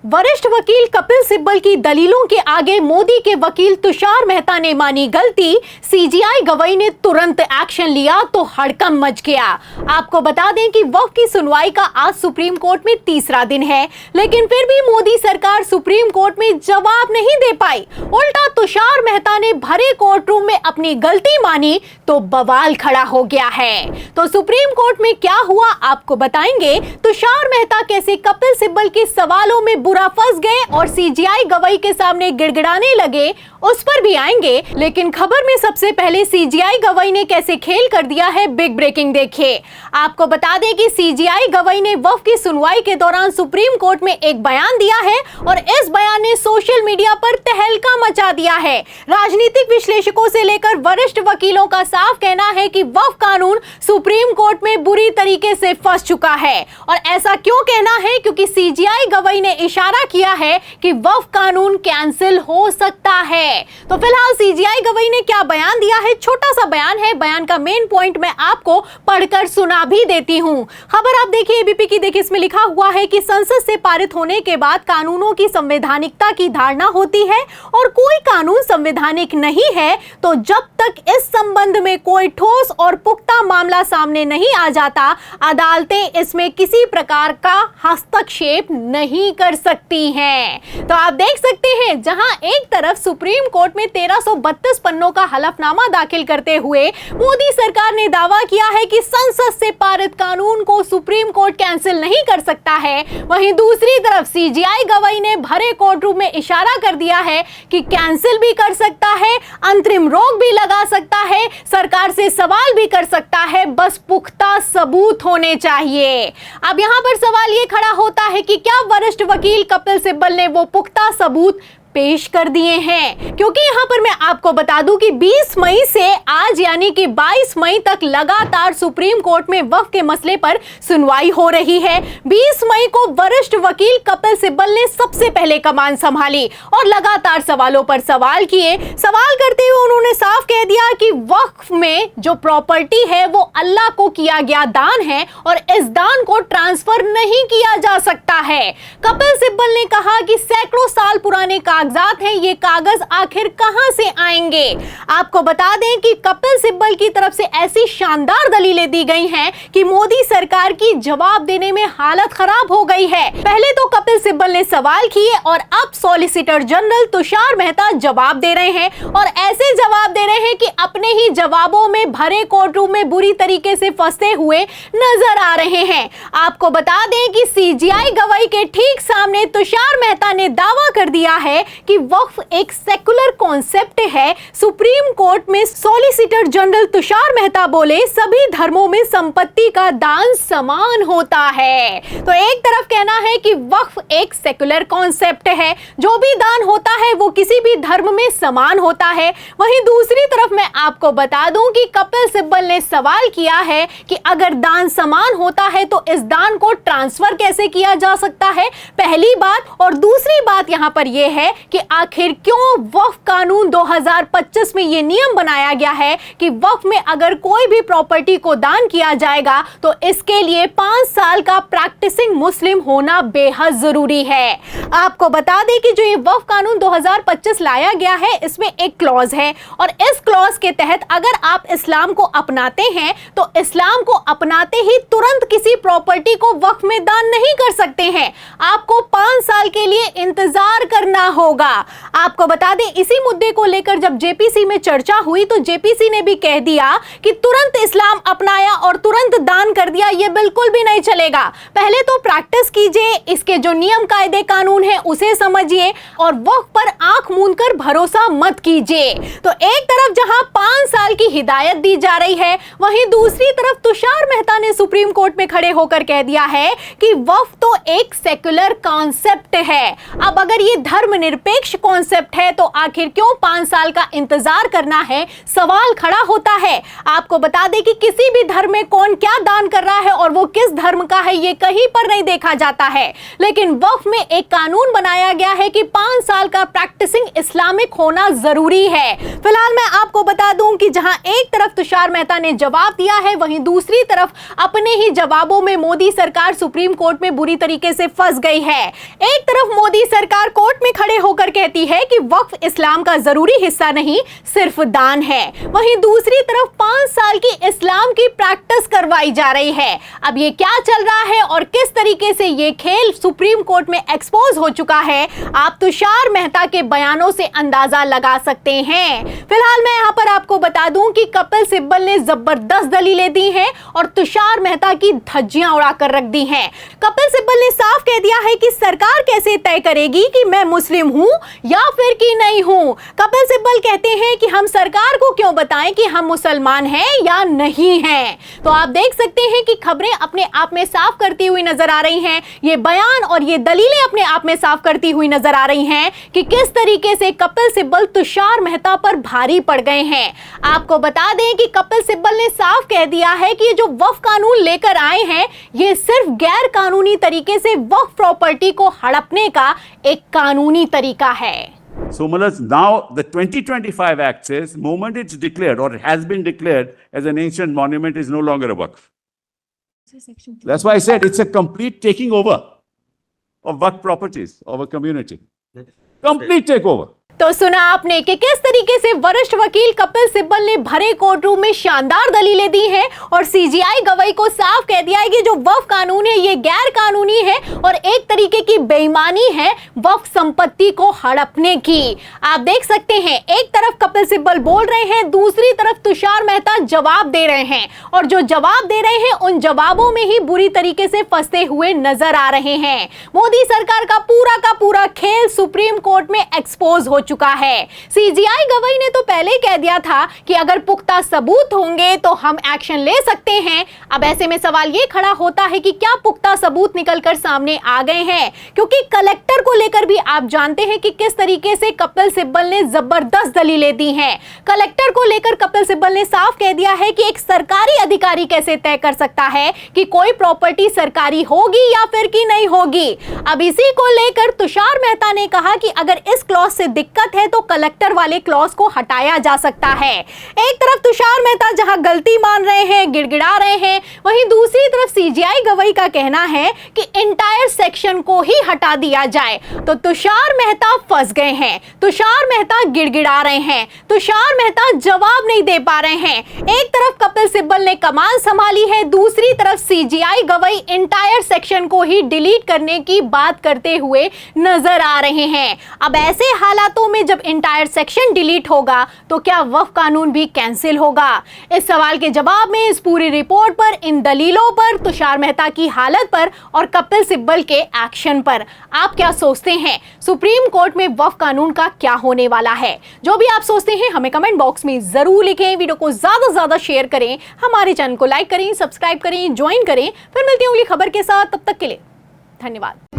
वरिष्ठ वकील कपिल सिब्बल की दलीलों के आगे मोदी के वकील तुषार मेहता ने मानी गलती, सीजीआई गवाही ने तुरंत एक्शन लिया तो हड़कंप मच गया। आपको बता दें कि वक्फ की सुनवाई का आज सुप्रीम कोर्ट में तीसरा दिन है, लेकिन फिर भी मोदी सरकार सुप्रीम कोर्ट में जवाब नहीं दे पाई। उल्टा तुषार मेहता ने भरे कोर्ट रूम में अपनी गलती मानी तो बवाल खड़ा हो गया है। तो सुप्रीम कोर्ट में क्या हुआ आपको बताएंगे। तुषार मेहता कैसे कपिल सिब्बल के सवालों में बुरा फंस गए और सीजीआई गवाही के सामने गिड़गिड़ाने लगे, उस पर भी आएंगे। लेकिन खबर में सबसे पहले सीजीआई गवाही ने कैसे खेल कर दिया है, बिग ब्रेकिंग देखिए। आपको बता दें कि सीजीआई गवाही ने वक्फ की सुनवाई के दौरान सुप्रीम कोर्ट में एक बयान दिया है और इस बयान ने सोशल मीडिया पर तहलका मचा दिया है। राजनीतिक विश्लेषकों से लेकर वरिष्ठ वकीलों का साफ कहना है कि वक्फ कानून सुप्रीम कोर्ट में बुरी तरीके से फंस चुका है। और ऐसा क्यों कहना है? क्योंकि सीजीआई गवाही ने इशारा किया है कि वक्फ कानून कैंसिल हो सकता है। तो फिलहाल सीजीआई गवाही ने क्या बयान दिया है, छोटा सा बयान है। बयान का मेन पॉइंट मैं आपको पढ़कर सुना भी देती हूं। खबर आप देखिए एबीपी की, देखिए इसमें लिखा हुआ है कि संसद से पारित होने के बाद कानूनों की संवैधानिकता की धारणा होती है और कोई कानून संवैधानिक नहीं है तो जब तक इस संबंध में कोई ठोस और पुख्ता मामला सामने नहीं आ जाता, अदालतें इसमें किसी प्रकार का हस्तक्षेप नहीं कर सकती हैं। तो आप देख सकते हैं, जहां एक तरफ सुप्रीम कोर्ट में 1332 पन्नों का हलफनामा दाखिल करते हुए मोदी सरकार ने दावा किया है कि संसद से पारित कानून को सुप्रीम कोर्ट कैंसिल नहीं कर सकता है, वहीं दूसरी तरफ सीजीआई गवाही ने भरे कोर्ट रूम में इशारा कर दिया है कि कैंसिल भी कर सकता है, अंतरिम रोक भी लगा सकता है, सरकार से सवाल भी कर सकता है, बस पुख्ता सबूत होने चाहिए। अब यहां पर सवाल यह खड़ा होता है कि क्या वरिष्ठ वकील कपिल सिब्बल ने वो पुख्ता सबूत पेश कर दिए हैं? क्योंकि यहां पर मैं आपको बता दूं कि 20 मई से आज यानी कि 22 मई तक लगातार सुप्रीम कोर्ट में वक्फ के मसले पर सुनवाई हो रही है। 20 मई को वरिष्ठ वकील कपिल सिब्बल ने सबसे पहले कमान संभाली और लगातार सवालों पर सवाल किए। सवाल करते हुए उन्होंने साफ कह दिया कि वक्फ में जो प्रॉपर्टी है वो अल्लाह को किया गया दान है और इस दान को ट्रांसफर नहीं किया जा सकता है। कपिल सिब्बल ने कहा कि सैकड़ों साल पुराने कागजात हैं, ये कागज आखिर कहां से आएंगे? आपको बता दें कि कपिल सिब्बल की तरफ से ऐसी शानदार दलीलें दी गई हैं कि मोदी सरकार की जवाब देने में हालत खराब हो गई है। पहले तो कपिल सिब्बल ने सवाल किए और अब सॉलिसिटर जनरल तुषार मेहता जवाब दे रहे हैं और ऐसे जवाब दे रहे हैं कि अपने ही जवाबों में भरे कोर्ट रूम में बुरी तरीके से फंसते हुए नजर आ रहे हैं। आपको बता दें कि सीजीआई गवाही के ठीक सामने तुषार मेहता ने दावा कर दिया है कि वक्फ एक सेकुलर कॉन्सेप्ट है। सुप्रीम कोर्ट में सॉलिसिटर जनरल तुषार मेहता बोले, सभी धर्मों में संपत्ति का दान समान होता है। तो एक तरफ कहना है कि वक्फ एक सेकुलर कॉन्सेप्ट है, जो भी दान होता है वो किसी भी धर्म में समान होता है। वहीं दूसरी तरफ मैं आपको बता दूं कि कपिल सिब्बल ने सवाल किया है कि अगर दान समान होता है तो इस दान को ट्रांसफर कैसे किया जा सकता है, पहली बात। और दूसरी बात यहां पर यह है कि आखिर क्यों वक्फ कानून 2025 में यह नियम बनाया गया है कि वक्फ में अगर कोई भी प्रॉपर्टी को दान किया जाएगा तो इसके लिए 5 साल का प्रैक्टिसिंग मुस्लिम होना बेहद जरूरी है। आपको बता दें कि जो ये वक्फ कानून 2025 लाया गया है, इसमें एक क्लॉज है और इस क्लॉज के तहत अगर आप इस्लाम को अपनाते हैं तो इस्लाम को अपनाते ही तुरंत किसी प्रॉपर्टी को वक्फ में दान नहीं कर सकते हैं, आपको 5 साल के लिए इंतजार करना होगा। आपको बता दें, इसी मुद्दे को लेकर जब जेपीसी में चर्चा हुई तो जेपीसी ने भी कह दिया कि तुरंत इस्लाम अपनाया और तुरंत दान कर दिया, यह बिल्कुल भी नहीं चलेगा। पहले तो प्रैक्टिस कीजिए, इसके जो नियम कायदे कानून है उसे समझिए और वक्फ पर आंख मूंद कर भरोसा मत कीजिए। तो एक तरफ जहां 5 साल की हिदायत दी जा रही है, वहीं दूसरी तरफ तुषार मेहता ने सुप्रीम कोर्ट में खड़े होकर कह दिया है कि वक्फ तो एक सेकुलर कॉन्सेप्ट है। अब अगर ये धर्मनिरपेक्ष धर्मनिरपेक्ष कॉन्सेप्ट है तो आखिर क्यों 5 साल का इंतजार करना है, सवाल खड़ा होता है। आपको बता दें कि किसी भी धर्म में कौन क्या दान कर रहा है और वो किस धर्म का है ये कहीं पर नहीं देखा जाता है, लेकिन वक्फ में एक कानून बनाया गया है कि 5 साल का प्रैक्टिसिंग इस्लामिक होना जरूरी है। फिलहाल मैं आपको बता दूं कि जहां एक तरफ तुषार मेहता ने जवाब दिया है, वहीं दूसरी तरफ अपने ही जवाबों में मोदी सरकार सुप्रीम कोर्ट में बुरी तरीके से फंस गई है। एक तरफ मोदी सरकार कोर्ट में खड़े होकर कहती है कि वक्फ इस्लाम का जरूरी हिस्सा नहीं, सिर्फ दान है, वहीं दूसरी तरफ 5 साल की इस्लाम की प्रैक्टिस करवाई जा रही है। अब ये क्या चल रहा है और किस तरीके से ये खेल सुप्रीम कोर्ट में एक्सपोज हो चुका है, आप तुषार मेहता के बयानों से अंदाजा लगा सकते हैं। फिलहाल मैं यहां पर आपको बता दूं कि कपिल सिब्बल ने जबरदस्त दलीलें दी हैं और तुषार मेहता की धज्जियां उड़ाकर रख दी हैं। कपिल सिब्बल ने साफ कह दिया है कि सरकार कैसे तय करेगी कि मैं मुस्लिम हूं या फिर कि नहीं हूं। कपिल सिब्बल कहते हैं कि हम सरकार को क्यों बताएं कि हम मुसलमान हैं या नहीं हैं। तो आप देख सकते हैं कि खबरें अपने आप में साफ करती हुई नजर आ रही हैं, ये बयान और ये दलीलें अपने आप में साफ करती हुई नजर आ रही हैं कि किस तरीके से कपिल सिब्बल तुषार मेहता पर भारी पड़ गए हैं। आपको बता दें कि कपिल सिब्बल ने साफ कह दिया है कि ये जो वक्फ कानून लेकर आए हैं ये सिर्फ गैर कानूनी तरीके से वक्फ प्रॉपर्टी को हड़पने का एक कानूनी तरीका है। So, now the 2025 Act says, moment it's declared or has been declared as an ancient monument is no longer a waqf. That's why I said it's a complete taking over of waqf properties of a community. Complete takeover. तो सुना आपने कि किस तरीके से वरिष्ठ वकील कपिल सिब्बल ने भरे कोर्ट रूम में शानदार दलीलें दी हैं और सीजीआई गवाही को साफ कह दिया है कि जो वक्फ कानून है ये गैर कानूनी है और एक तरीके की बेईमानी है वक्फ संपत्ति को हड़पने की। आप देख सकते हैं एक तरफ कपिल सिब्बल बोल रहे हैं, दूसरी तरफ तुषार मेहता जवाब दे रहे हैं और जो जवाब दे रहे हैं उन जवाबों में ही बुरी तरीके से फंसते हुए नजर आ रहे हैं। मोदी सरकार का पूरा खेल सुप्रीम कोर्ट में एक्सपोज हो चुका है। सीजीआई गवाही ने तो पहले कह दिया था कि अगर पुख्ता सबूत होंगे तो हम एक्शन ले सकते हैं। अब ऐसे में सवाल ये खड़ा होता है कि क्या पुख्ता सबूत निकलकर सामने आ गए हैं, क्योंकि कलेक्टर को लेकर भी आप जानते हैं कि किस तरीके से कपिल सिब्बल ने जबरदस्त दलीलें दी हैं। कलेक्टर को लेकर कपिल सिब्बल ने साफ कह दिया है कि एक सरकारी अधिकारी कैसे तय कर सकता है कि कोई प्रॉपर्टी सरकारी होगी या फिर कि नहीं होगी। अब इसी को लेकर तुषार मेहता ने कहा कि अगर इस क्लॉज से दिक्कत है तो कलेक्टर वाले क्लॉज को हटाया जा सकता है। एक तरफ तुषार मेहता जहां गलती मान रहे हैं, गिड़गिड़ा रहे हैं, वहीं दूसरी तरफ सीजीआई गवाही का कहना है कि एंटायर सेक्शन को ही हटा दिया जाए। तो तुषार मेहता फंस गए हैं, तुषार मेहता गिड़गिड़ा रहे हैं, तुषार मेहता जवाब नहीं दे पा रहे हैं। एक तरफ कपिल सिब्बल ने कमान संभाली है, दूसरी तरफ सीजीआई गवाही एंटायर सेक्शन को ही डिलीट करने की बात करते हुए नजर आ रहे हैं। अब ऐसे हालातों में जब एंटायर सेक्शन डिलीट होगा तो क्या वक्फ कानून भी कैंसिल होगा? इस सवाल के जवाब में इस पूरी रिपोर्ट पर, इन दलीलों पर, तुषार मेहता की हालत पर और कपिल सिब्बल के एक्शन पर आप क्या सोचते हैं? सुप्रीम कोर्ट में वक्फ कानून का क्या होने वाला है? जो भी आप सोचते हैं हमें कमेंट बॉक्स में जरूर लिखें। वीडियो को ज्यादा से ज्यादा शेयर करें, हमारे चैनल को लाइक करें, सब्सक्राइब करें, ज्वाइन करें। फिर मिलती हूँ अगली खबर के साथ, तब तक के लिए धन्यवाद।